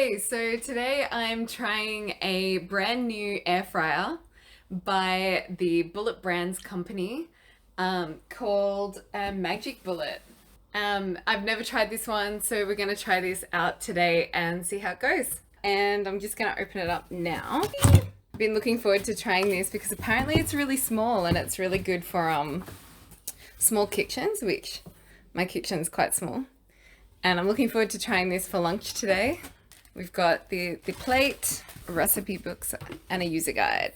Hey, so today I'm trying a brand new air fryer by the Bullet Brands company called Magic Bullet. I've never tried this one, so we're going to try this out today and see how it goes. And I'm just going to open it up now. I've been looking forward to trying this because apparently it's really small and it's really good for small kitchens, which my kitchen's quite small. And I'm looking forward to trying this for lunch today. We've got the plate, recipe books, and a user guide.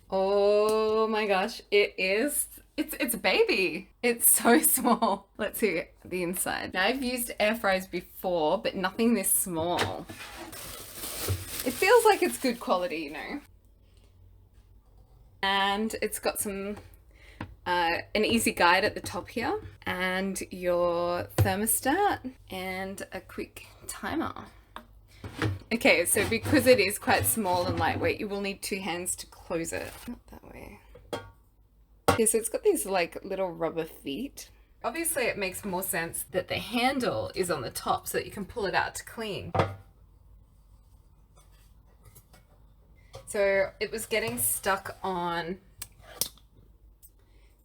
Oh my gosh, it's a baby. It's so small. Let's see the inside. Now I've used air fryers before, but nothing this small. It feels like it's good quality, you know. And it's got some an easy guide at the top here, and your thermostat, and a quick timer. Okay, so because it is quite small and lightweight, you will need two hands to close it. Not that way. Okay, so it's got these like little rubber feet. Obviously it makes more sense that the handle is on the top so that you can pull it out to clean. So it was getting stuck on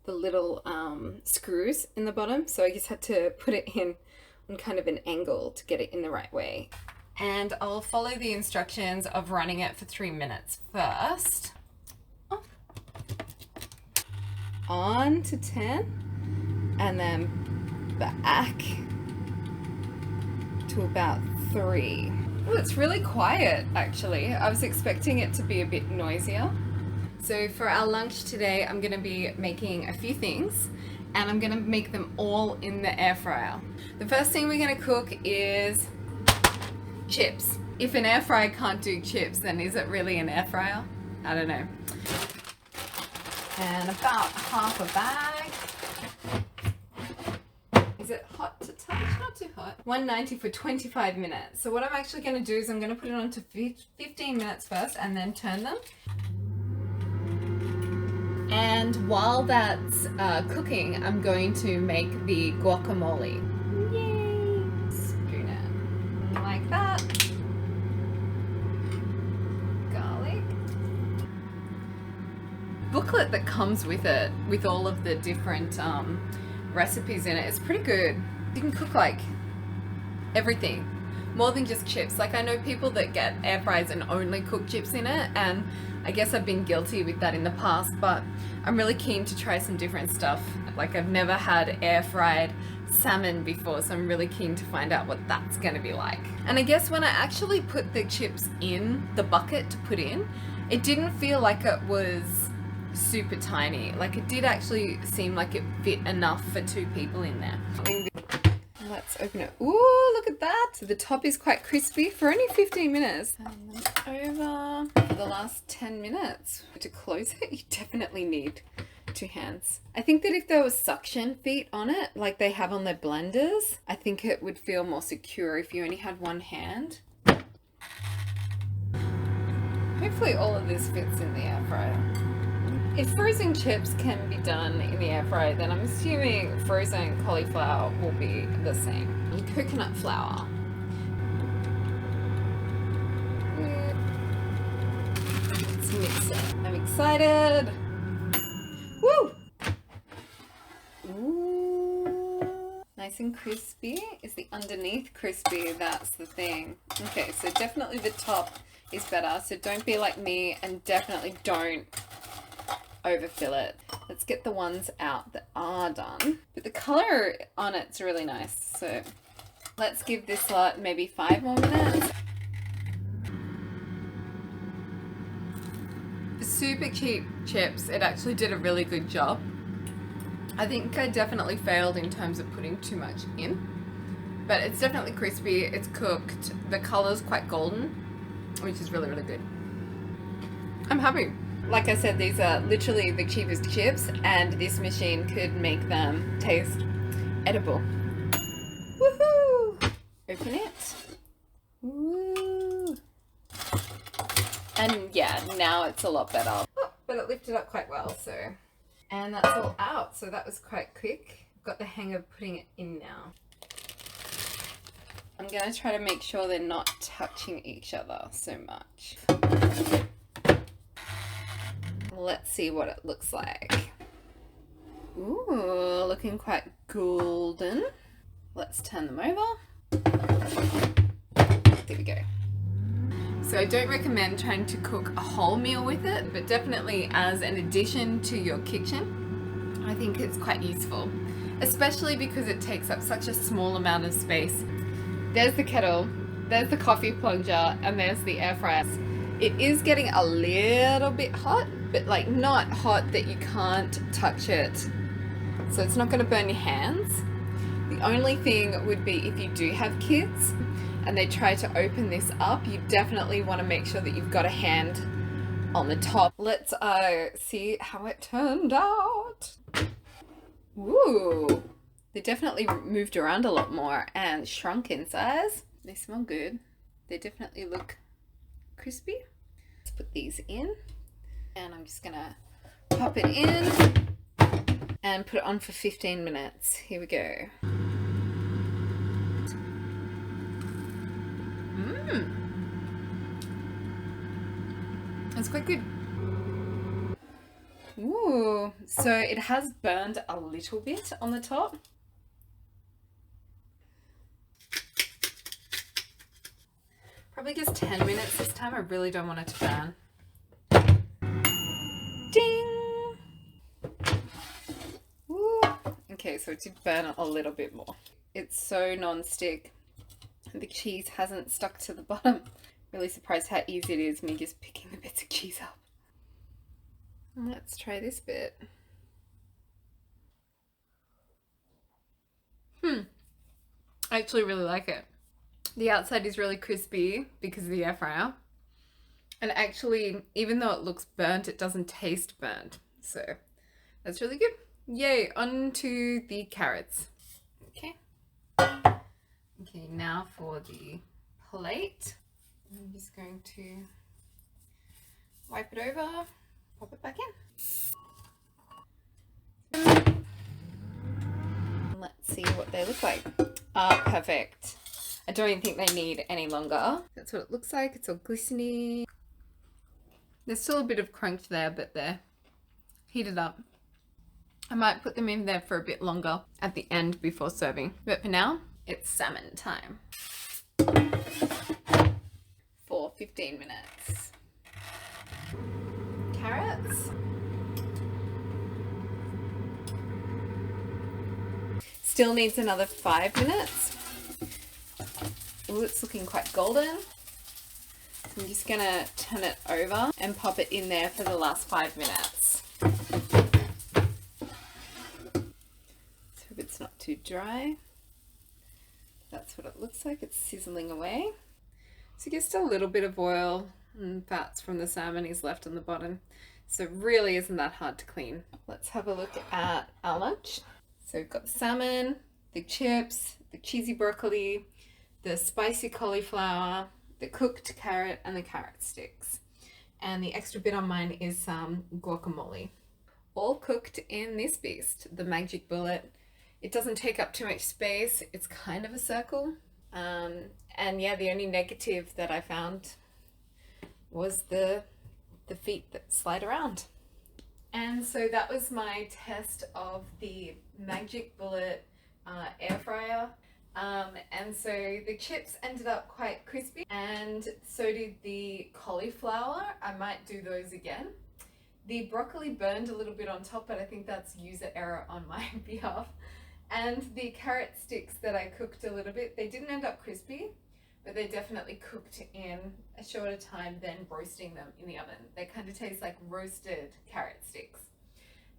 the little screws in the bottom, so I just had to put it in on kind of an angle to get it in the right way. And I'll follow the instructions of running it for 3 minutes first. On to 10, and then back to about 3. Oh, it's really quiet actually. I was expecting it to be a bit noisier. So for our lunch today, I'm going to be making a few things, and I'm going to make them all in the air fryer. The first thing we're going to cook is chips. If an air fryer can't do chips, then is it really an air fryer? I don't know. And about half a bag. Is it hot to touch? Not too hot. 190 for 25 minutes. So what I'm actually going to do is I'm going to put it on to 15 minutes first and then turn them. And while that's cooking, I'm going to make the guacamole. Yay! Spoon it like that. Garlic. Booklet that comes with it, with all of the different recipes in it, is pretty good. You can cook like everything, more than just chips. Like I know people that get air fryers and only cook chips in it, and I guess I've been guilty with that in the past, but I'm really keen to try some different stuff. Like I've never had air fried salmon before, so I'm really keen to find out what that's going to be like. And I guess when I actually put the chips in the bucket to put in, it didn't feel like it was super tiny. Like it did actually seem like it fit enough for 2 people in there. Let's open it. Ooh, look at that. So the top is quite crispy for only 15 minutes. And then over for the last 10 minutes. To close it, you definitely need 2 hands. I think that if there was suction feet on it, like they have on their blenders, I think it would feel more secure if you only had 1 hand. Hopefully all of this fits in the air fryer. If frozen chips can be done in the air fryer, then I'm assuming frozen cauliflower will be the same. And coconut flour. Let's mix it. I'm excited. Woo! Ooh. Nice and crispy. Is the underneath crispy? That's the thing. Okay, so definitely the top is better. So don't be like me, and definitely don't overfill it. Let's get the ones out that are done. But the color on it's really nice. So let's give this lot maybe 5 more minutes. Super cheap chips. It actually did a really good job. I think I definitely failed in terms of putting too much in. But it's definitely crispy. It's cooked. The color's quite golden, which is really, really good. I'm happy. Like I said, these are literally the cheapest chips, and this machine could make them taste edible. Woohoo! Open it. Woo! And yeah, now it's a lot better. Oh, but it lifted up quite well, so. And that's all out, so that was quite quick. got the hang of putting it in now. I'm gonna try to make sure they're not touching each other so much. Let's see what it looks like. Ooh, looking quite golden. Let's turn them over. There we go. So I don't recommend trying to cook a whole meal with it, but definitely as an addition to your kitchen, I think it's quite useful, especially because it takes up such a small amount of space. There's the kettle, there's the coffee plunger, and there's the air fryer. It is getting a little bit hot, but like not hot that you can't touch it. So it's not going to burn your hands. The only thing would be if you do have kids and they try to open this up, you definitely want to make sure that you've got a hand on the top. Let's see how it turned out. Ooh, they definitely moved around a lot more and shrunk in size. They smell good. They definitely look crispy. Let's put these in, and I'm just gonna pop it in and put it on for 15 minutes. Here we go. It's quite good. Ooh, so it has burned a little bit on the top. Probably just 10 minutes this time. I really don't want it to burn. Ding! Ooh. Okay, so it did burn a little bit more. It's so non-stick. The cheese hasn't stuck to the bottom. Really surprised how easy it is me just picking the bits of cheese up. Let's try this bit. I actually really like it. The outside is really crispy because of the air fryer. And actually, even though it looks burnt, it doesn't taste burnt. So that's really good. Yay, on to the carrots. Okay. Okay, now for the plate. I'm just going to wipe it over, pop it back in. Let's see what they look like. Perfect. I don't even think they need any longer. That's what it looks like. It's all glistening. There's still a bit of crunch there, but they're heated up. I might put them in there for a bit longer at the end before serving. But for now, it's salmon time. For 15 minutes. Carrots. Still needs another 5 minutes. Ooh, it's looking quite golden. So I'm just gonna turn it over and pop it in there for the last 5 minutes. So if it's not too dry. That's what it looks like. It's sizzling away. So just a little bit of oil and fats from the salmon is left on the bottom. So it really isn't that hard to clean. Let's have a look at our lunch. So we've got the salmon, the chips, the cheesy broccoli, the spicy cauliflower, the cooked carrot, and the carrot sticks. And the extra bit on mine is some guacamole. All cooked in this beast, the Magic Bullet. It doesn't take up too much space. It's kind of a circle. And yeah, the only negative that I found was the feet that slide around. And so that was my test of the Magic Bullet air fryer. And so the chips ended up quite crispy, and so did the cauliflower. I might do those again. The broccoli burned a little bit on top, but I think that's user error on my behalf. And the carrot sticks that I cooked a little bit, they didn't end up crispy, but they definitely cooked in a shorter time than roasting them in the oven. They kind of taste like roasted carrot sticks.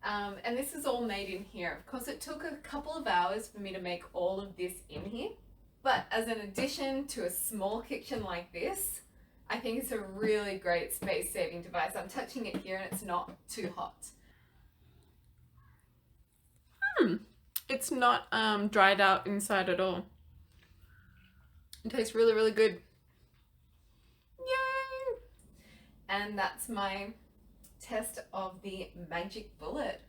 And this is all made in here. Of course, it took a couple of hours for me to make all of this in here, but as an addition to a small kitchen like this, I think it's a really great space-saving device. I'm touching it here and it's not too hot. It's not dried out inside at all. It tastes really, really good. Yay! And that's my test of the Magic Bullet.